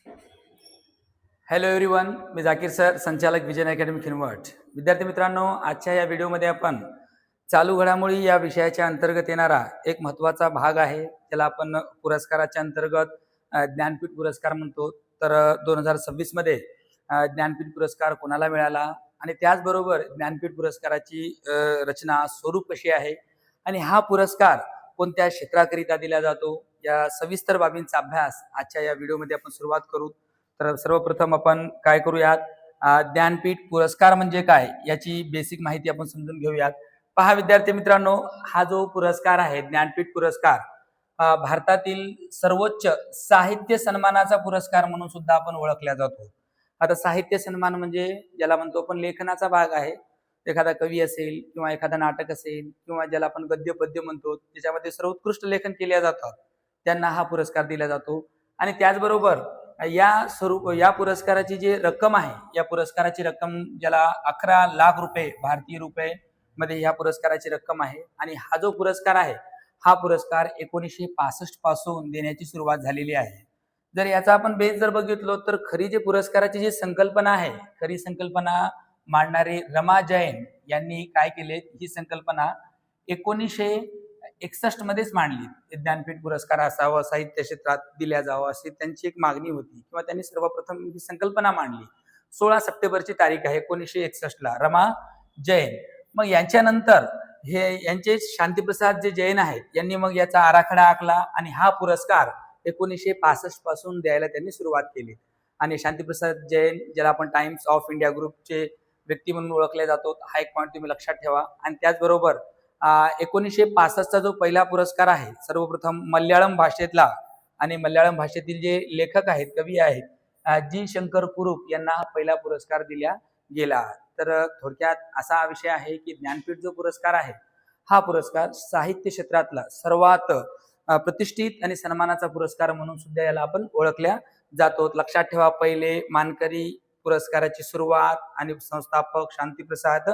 Hello everyone, मी Zakir sir, संचालक vision academy खिनवट. विद्यार्थी मित्रांनो, आजच्या या व्हिडिओमध्ये आपण चालू घडामोडी या विषयाच्या अंतर्गत येणारा एक महत्त्वाचा भाग आहे, त्याला आपण पुरस्काराच्या अंतर्गत ज्ञानपीठ पुरस्कार म्हणतो. तर 2026 मध्ये ज्ञानपीठ पुरस्कार कोणाला मिळाला आणि त्याचबरोबर ज्ञानपीठ पुरस्काराची रचना, स्वरूप कशी आहे आणि हा पुरस्कार कोणत्या क्षेत्राकरिता दिला जातो, या सविस्तर बाबींचा अभ्यास आजच्या या व्हिडिओमध्ये आपण सुरुवात करू. तर सर्वप्रथम आपण काय करूयात, ज्ञानपीठ पुरस्कार म्हणजे काय याची बेसिक माहिती आपण समजून घेऊयात. पहा विद्यार्थी मित्रांनो, हा जो पुरस्कार आहे ज्ञानपीठ पुरस्कार, भारतातील सर्वोच्च साहित्य सन्मानाचा पुरस्कार म्हणून सुद्धा आपण ओळखला जातो. आता साहित्य सन्मान म्हणजे ज्याला म्हणतो आपण लेखनाचा भाग आहे. एखादा कवी असेल किंवा एखादा नाटक असेल किंवा ज्याला आपण गद्य पद्य म्हणतो, ज्याच्यामध्ये सर्वोत्कृष्ट लेखन केले जातात, त्यांना हा पुरस्कार दिला जातो. आणि त्याचबरोबर या पुरस्काराची जी रक्कम आहे, या पुरस्काराची रक्कम ज्याला 11 लाख रुपये भारतीय रुपये मध्ये या पुरस्काराची रक्कम आहे. आणि हा जो पुरस्कार आहे, हा पुरस्कार 1965 पासून देण्याची सुरुवात झालेली आहे. जर याचा आपण बेस जर बघितलो तर खरी जी पुरस्काराची जी संकल्पना आहे, खरी संकल्पना मांडणारे रमा जैन यांनी काय केले, ही संकल्पना 1961 मध्येच मांडली. ज्ञानपीठ पुरस्कार असावा, साहित्य क्षेत्रात दिल्या जावा अशी त्यांची एक मागणी होती, किंवा त्यांनी सर्वप्रथम ही संकल्पना मांडली. 16 सप्टेंबरची तारीख आहे 1961 ला, रमा जैन. मग यांच्यानंतर यांचे शांतीप्रसाद जे जैन आहेत, यांनी मग याचा आराखडा आखला आणि हा पुरस्कार 1965 पासून द्यायला त्यांनी सुरुवात केली. आणि शांतीप्रसाद जैन, ज्याला आपण टाइम्स ऑफ इंडिया ग्रुपचे व्यक्ती म्हणून ओळखले जातो, हा एक पॉईंट तुम्ही लक्षात ठेवा. आणि त्याचबरोबर 1965चा जो पहिला पुरस्कार आहे, सर्वप्रथम मल्याळम भाषेतला आणि मल्याळम भाषेतील जे लेखक आहेत, कवी आहेत, जी शंकर कुरुप यांना हा पहिला पुरस्कार दिला गेला. तर थोडक्यात असा विषय आहे की ज्ञानपीठ जो पुरस्कार आहे, हा पुरस्कार साहित्य क्षेत्रातला सर्वात प्रतिष्ठित आणि सन्मानाचा पुरस्कार म्हणून सुद्धा याला आपण ओळखल्या जातो. लक्षात ठेवा, पहिले मानकरी पुरस्काराची सुरुवात आणि संस्थापक शांतीप्रसाद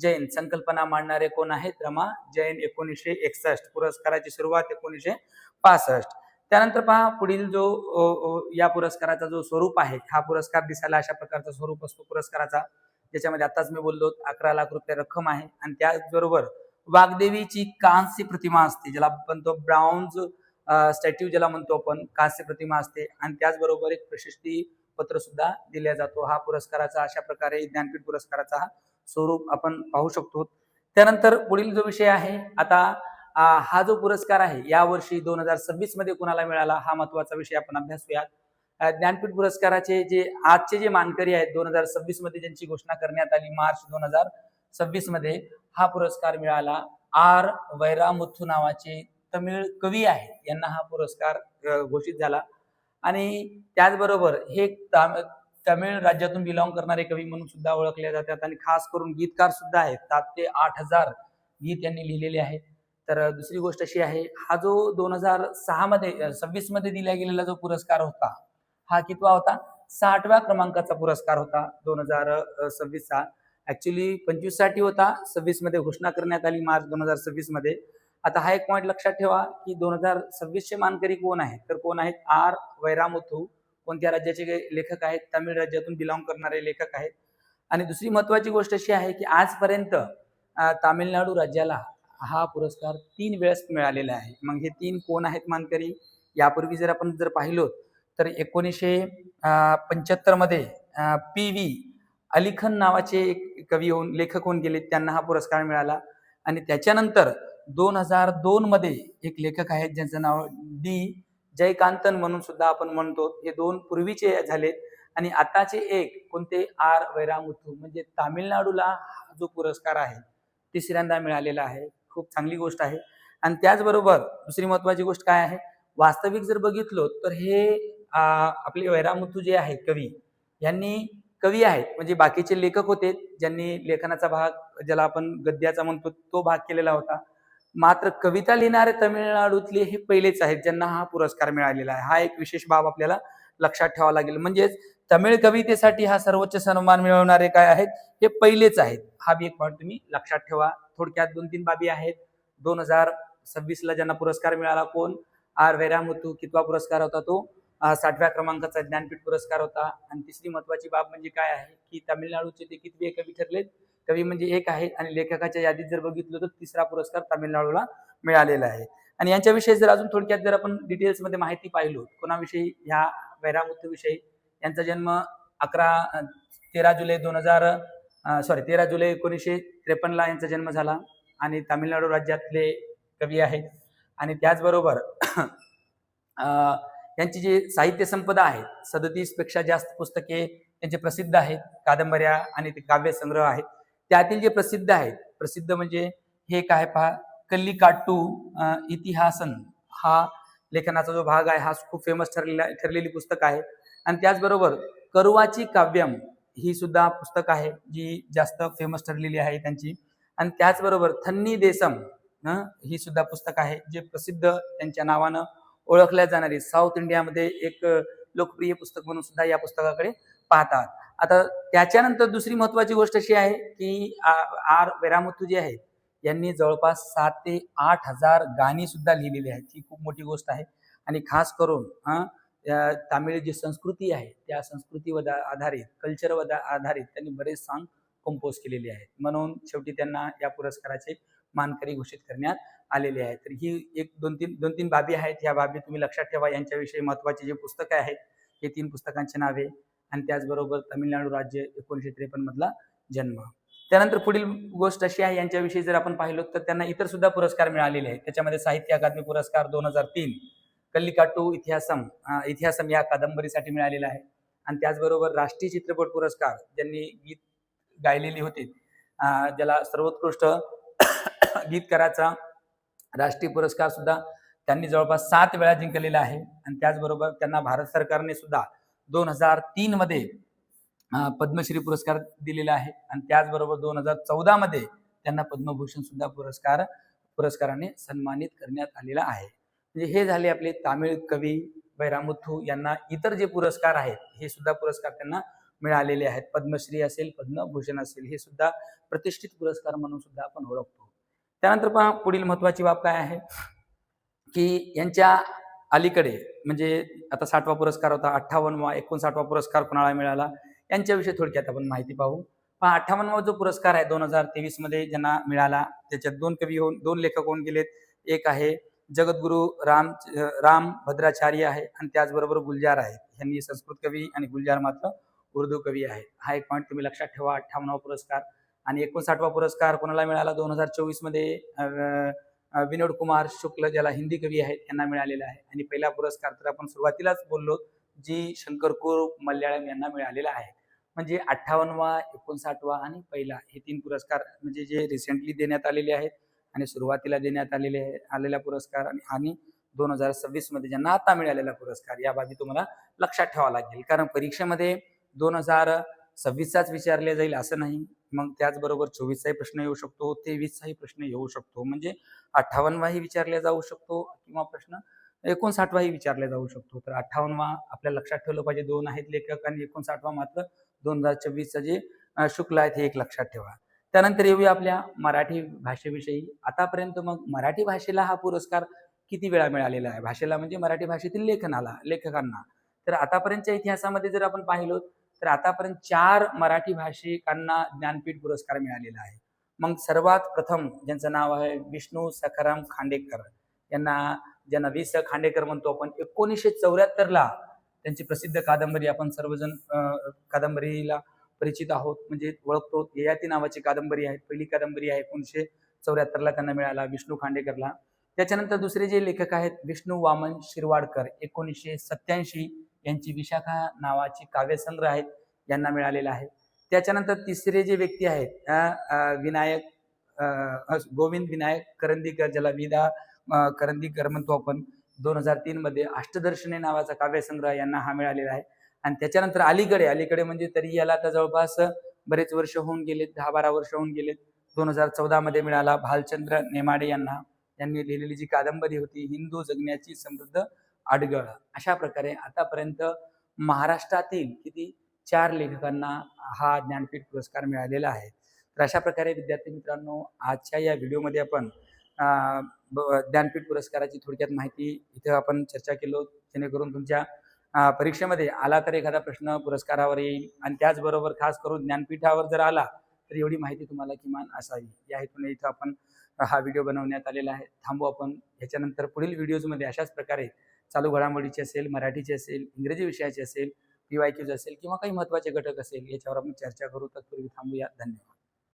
जैन, संकल्पना मांडणारे कोण आहेत, रमा जैन. 1961 पुरस्काराची सुरुवात 1965. त्यानंतर पहा पुढील जो या पुरस्काराचा जो स्वरूप आहे, हा पुरस्कार दिसायला अशा प्रकारचा स्वरूप असतो पुरस्काराचा, ज्याच्यामध्ये आताच मी बोललो 11 लाख रुपये रक्कम आहे. आणि त्याचबरोबर वाग्देवीची कांस्य प्रतिमा असते, ज्याला आपण तो ब्राउन्ज स्टॅच्यू ज्याला म्हणतो आपण, कांस्य प्रतिमा असते. आणि त्याचबरोबर एक प्रशस्ती पत्र सुद्धा दिला जातो. हा पुरस्काराचा अशा प्रकारे ज्ञानपीठ पुरस्काराचा हा स्वरूप आपण पाहू शकतो. त्यानंतर पुढील जो विषय आहे, आता हा जो पुरस्कार आहे यावर्षी 2026 मध्ये कोणाला मिळाला, हा महत्वाचा विषय आपण अभ्यासूयात. ज्ञानपीठ पुरस्काराचे जे आजचे जे मानकरी आहेत, 2026 मध्ये ज्यांची घोषणा करण्यात आली मार्च 2026 मध्ये, हा पुरस्कार मिळाला आर वैरामुथू नावाचे तमिळ कवी आहेत, यांना हा पुरस्कार घोषित झाला. आणि त्याचबरोबर हे तमिळ राज्यातून बिलॉंग करणारे कवी म्हणून सुद्धा ओळखले जातात आणि खास करून गीतकार सुद्धा आहेत. 7 ते 8,000 गीत यांनी लिहिलेले आहेत. तर दुसरी गोष्ट अशी आहे, हा जो 2006 मध्ये 26 मध्ये दिला गेलेला जो पुरस्कार होता, हा कितवा होता, 60व्या क्रमांकाचा पुरस्कार होता 2026 चा. ऍक्च्युली 25 साठी होता, 26 मध्ये घोषणा करण्यात आली मार्च 2026 मध्ये. आता हा एक पॉईंट लक्षात ठेवा की 2026 चे मानकरी कोण आहेत, तर कोण आहेत, आर वैरामुथू. कोणत्या राज्याचे लेखक आहेत, तमिळ राज्यातून बिलॉंग करणारे लेखक आहेत. आणि दुसरी महत्वाची गोष्ट अशी आहे की आजपर्यंत तामिळनाडू राज्याला हा पुरस्कार 3 वेळेस मिळालेला आहे. मग हे 3 कोण आहेत मानकरी, यापूर्वी जर आपण पाहिलो तर 1975 मध्ये PV अलीखन नावाचे एक कवी होऊन लेखक होऊन गेले, त्यांना हा पुरस्कार मिळाला. आणि त्याच्यानंतर 2002 मध्ये एक लेखक आहेत ज्यांचं नाव D जयकांतन म्हणून सुद्धा आपण म्हणतो, हे 2 पूर्वीचे झालेत. आणि आताचे एक कोणते, आर वैरामुथू, म्हणजे तामिळनाडूला हा जो पुरस्कार आहे तिसऱ्यांदा मिळालेला आहे. खूप चांगली गोष्ट आहे. आणि त्याचबरोबर दुसरी महत्वाची गोष्ट काय आहे, वास्तविक जर बघितलो तर हे आपले वैरामुथू जे आहेत कवी, यांनी कवी आहेत म्हणजे बाकीचे लेखक होते ज्यांनी लेखनाचा भाग, ज्याला आपण गद्याचा म्हणतो, तो भाग केलेला होता. मात्र कविता लिहिणारे तमिळनाडूतले हे पहिलेच आहेत ज्यांना हा पुरस्कार मिळालेला आहे. हा एक विशेष बाब आपल्याला लक्षात ठेवावा लागेल. म्हणजेच तमिळ कवितेसाठी हा सर्वोच्च सन्मान मिळवणारे काय आहेत, हे पहिलेच आहेत. हा बी एक पॉईंट तुम्ही लक्षात ठेवा. थोडक्यात 2-3 बाबी आहेत. 2026 ला ज्यांना पुरस्कार मिळाला कोण, आर वैरामुथू. कितवा पुरस्कार होता तो, 60व्या क्रमांकाचा ज्ञानपीठ पुरस्कार होता. आणि तिसरी महत्वाची बाब म्हणजे काय आहे की तामिळनाडूचे ते कितवे कवी ठरलेत? कवी म्हणजे एक आहे, आणि लेखकाच्या यादीत जर बघितलं तर तिसरा पुरस्कार तामिळनाडूला मिळालेला आहे. आणि यांच्याविषयी जर अजून थोडक्यात जर आपण डिटेल्समध्ये माहिती पाहिलो कोणाविषयी, ह्या वैरामुत्तू विषयी. यांचा जन्म 13 जुलै 1953 यांचा जन्म झाला, आणि तामिळनाडू राज्यातले कवी आहेत. आणि त्याचबरोबर यांची जी साहित्य संपदा आहे, 37 पेक्षा जास्त पुस्तके त्यांचे प्रसिद्ध आहेत, कादंबऱ्या आणि ते काव्यसंग्रह आहेत. त्यातील जे प्रसिद्ध आहेत, प्रसिद्ध म्हणजे हे काय पहा, कल्लिकाट्टू इतिहासन हा लेखनाचा जो भाग आहे हा खूप फेमस ठरलेली पुस्तक आहे. आणि त्याचबरोबर करुवाची काव्यम ही सुद्धा पुस्तक आहे जी जास्त फेमस ठरलेली आहे त्यांची. आणि त्याचबरोबर थन्नी देसम ही सुद्धा पुस्तक आहे जे प्रसिद्ध त्यांच्या नावानं ओळखल्या जाणारी साऊथ इंडियामध्ये एक लोकप्रिय पुस्तक म्हणून सुद्धा या पुस्तकाकडे पाहतात. आता त्याच्यानंतर दुसरी महत्वाची गोष्ट अशी आहे की आर वैरामुत्तू जे आहेत यांनी जवळपास 7 ते 8 हजार गाणी सुद्धा लिहिलेली आहेत. ही खूप मोठी गोष्ट आहे. आणि खास करून तामिळ जी संस्कृती आहे त्या संस्कृतीवर आधारित, कल्चरवर आधारित त्यांनी बरेच सॉन्ग कंपोज केलेले आहेत. म्हणून शेवटी त्यांना या पुरस्काराचे मानकरी घोषित करण्यात आलेले आहे. तर ही एक दोन तीन बाबी आहेत. ह्या बाबी तुम्ही लक्षात ठेवा. यांच्याविषयी महत्वाचे जे पुस्तकं आहेत हे 3 पुस्तकांची नावे, आणि त्याचबरोबर तामिळनाडू राज्य 1953 मधला जन्म. त्यानंतर पुढील गोष्ट अशी आहे, यांच्याविषयी जर आपण पाहिलो तर त्यांना इतर सुद्धा पुरस्कार मिळालेले आहेत. त्याच्यामध्ये साहित्य अकादमी पुरस्कार 2003 कल्लिकाट्टू इतिहासम या कादंबरीसाठी मिळालेला आहे. आणि त्याचबरोबर राष्ट्रीय चित्रपट पुरस्कार ज्यांनी गीत गायलेले होते, ज्याला सर्वोत्कृष्ट गीतकाराचा राष्ट्रीय पुरस्कार सुद्धा त्यांनी जवळपास 7 वेळा जिंकलेला आहे. आणि त्याचबरोबर त्यांना भारत सरकारने सुद्धा 2003 मध्ये पद्मश्री पुरस्कार दिलेला आहे. आणि त्याचबरोबर 2014 मध्ये त्यांना पद्मभूषण सुद्धा पुरस्काराने सन्मानित करण्यात आलेला आहे. म्हणजे हे झाले आपले तामिळ कवी वैरामुत्तू. यांना इतर जे पुरस्कार आहेत हे सुद्धा पुरस्कार त्यांना मिळालेले आहेत. पद्मश्री असेल, पद्मभूषण असेल, हे सुद्धा प्रतिष्ठित पुरस्कार म्हणून सुद्धा आपण ओळखतो. त्यानंतर पहा पुढील महत्वाची बाब काय आहे की यांच्या अलीकडे म्हणजे आता 60वा पुरस्कार होता, 58वा 59वा पुरस्कार कोणाला मिळाला यांच्याविषयी थोडक्यात आपण माहिती पाहू. 58वा जो पुरस्कार आहे 2023 मध्ये ज्यांना मिळाला त्याच्यात 2 लेखक होऊन गेलेत. एक आहे जगद्गुरु राम भद्राचार्य आहे, आणि त्याचबरोबर गुलजार आहे. यांनी संस्कृत कवी आणि गुलजार मात्र उर्दू कवी आहे. हा एक पॉईंट तुम्ही लक्षात ठेवा. 58वा पुरस्कार. आणि 59वा पुरस्कार कोणाला मिळाला 2024 मध्ये विनोद कुमार शुक्ल ज्याला हिंदी कवी आहेत यांना मिळालेला आहे. आणि पहिला पुरस्कार तर आपण सुरुवातीलाच बोललो जी शंकरकुर मल्याळम यांना मिळालेला आहे. म्हणजे 58वा 59वा आणि पहिला हे 3 पुरस्कार म्हणजे जे रिसेंटली देण्यात आलेले आहेत आणि सुरुवातीला देण्यात आलेला पुरस्कार, आणि 2026 मध्ये ज्यांना आता मिळालेला पुरस्कार, या बाबी तुम्हाला लक्षात ठेवावा लागेल. कारण परीक्षेमध्ये 2026चाच विचारले जाईल असं नाही. मग त्याचबरोबर 24चाही प्रश्न येऊ शकतो, 23चाही प्रश्न येऊ शकतो. म्हणजे 58वाही विचारला जाऊ शकतो किंवा प्रश्न 59वाही विचारला जाऊ शकतो. तर 58वा आपल्याला लक्षात ठेवलं पाहिजे. 2 आहेत लेखक, आणि 59वा मात्र 2024चा जे शुक्ल आहेत हे एक लक्षात ठेवा. त्यानंतर येऊया आपल्या मराठी भाषेविषयी. आतापर्यंत मग मराठी भाषेला हा पुरस्कार किती वेळा मिळालेला आहे? भाषेला म्हणजे मराठी भाषेतील लेखकांना. तर आतापर्यंतच्या इतिहासामध्ये जर आपण पाहिलो तर आतापर्यंत 4 मराठी भाषिकांना ज्ञानपीठ पुरस्कार मिळालेला आहे. मग सर्वात प्रथम ज्यांचं नाव आहे विष्णू सखाराम खांडेकर, ज्यांना वीस खांडेकर म्हणतो आपण, 1974ला त्यांची प्रसिद्ध कादंबरी, आपण सर्वजण कादंबरीला परिचित आहोत, म्हणजे ओळखतो. ययाती नावाची कादंबरी आहे, पहिली कादंबरी आहे. 1974ला त्यांना मिळाला विष्णू खांडेकरला. त्याच्यानंतर दुसरे जे लेखक आहेत विष्णू वामन शिरवाडकर, 1987 यांची विशाखा नावाची काव्यसंग्रह आहेत, यांना मिळालेला आहे. त्याच्यानंतर तिसरे जे व्यक्ती आहेत गोविंद विनायक करंदीकर, ज्याला विदा करंदीकर म्हणतो आपण, 2003 मध्ये अष्टदर्शने नावाचा काव्यसंग्रह यांना हा मिळालेला आहे. आणि त्याच्यानंतर अलीकडे म्हणजे तरी याला आता जवळपास बरेच वर्ष होऊन गेलेत, 10-12 वर्ष होऊन गेलेत. 2014 मध्ये मिळाला भालचंद्र नेमाडे यांनी लिहिलेली जी कादंबरी होती हिंदू जगण्याची समृद्ध अडगळ. अशा प्रकारे आतापर्यंत महाराष्ट्रातील किती 4 लेखकांना हा ज्ञानपीठ पुरस्कार मिळालेला आहे. तर अशा प्रकारे विद्यार्थी मित्रांनो, आजच्या या व्हिडिओमध्ये आपण ज्ञानपीठ पुरस्काराची थोडक्यात माहिती इथे आपण चर्चा केलो, जेणेकरून तुमच्या परीक्षेमध्ये आला तर एखादा प्रश्न पुरस्कारावर येईल आणि त्याचबरोबर खास करून ज्ञानपीठावर जर आला तर एवढी माहिती तुम्हाला किमान असावी. या हेतूने इथं आपण हा व्हिडिओ बनवण्यात आलेला आहे. थांबू आपण. याच्यानंतर पुढील व्हिडिओजमध्ये अशाच प्रकारे चालू घडामोडीची असेल, मराठीची असेल, इंग्रजी विषयाची असेल, PYQs असेल किंवा काही महत्त्वाचे घटक असेल याच्यावर आपण चर्चा करू. तत्पूर्वी थांबूया. धन्यवाद.